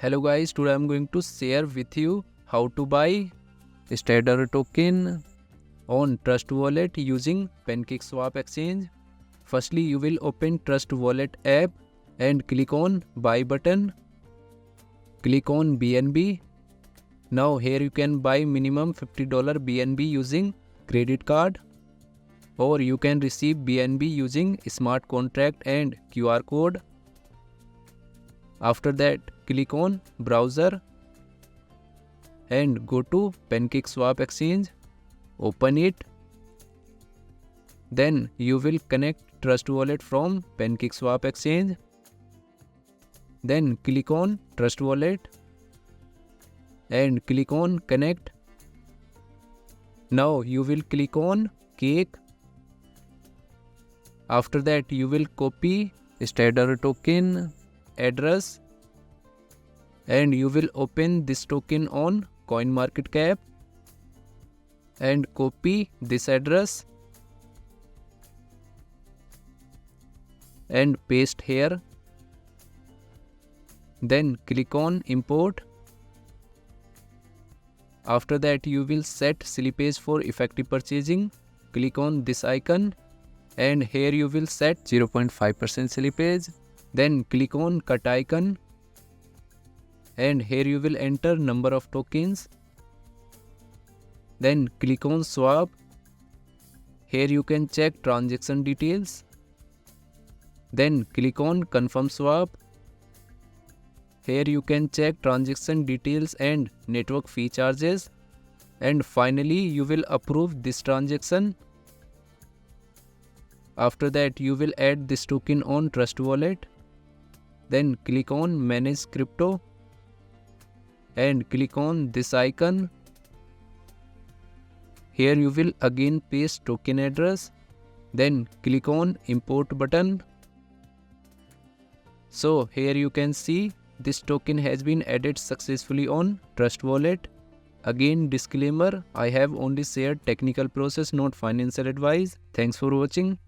Hello guys, today I am going to share with you how to buy Stader token on Trust Wallet using PancakeSwap Exchange. Firstly, you will open Trust Wallet app and click on buy button. Click on BNB. Now here you can buy minimum $50 BNB using credit card, or you can receive BNB using smart contract and QR code. After that, click on browser and go to PancakeSwap Exchange. Open it. Then you will connect Trust Wallet from PancakeSwap Exchange. Then click on Trust Wallet and click on Connect. Now you will click on Cake. After that, you will copy Stader token address and you will open this token on CoinMarketCap and copy this address and paste here. Then click on import. After that, you will set slippage for effective purchasing. Click on this icon and here you will set 0.5% slippage. Then click on cut icon and here you will enter number of tokens. Then click on swap. Here you can check transaction details. Then click on confirm swap. Here you can check transaction details and network fee charges. And finally you will approve this transaction. After that, you will add this token on Trust Wallet. Then click on manage crypto and click on this icon. Here you will again paste token address. Then click on import button. So here you can see this token has been added successfully on Trust Wallet. Again, disclaimer, I have only shared technical process, not financial advice. Thanks for watching.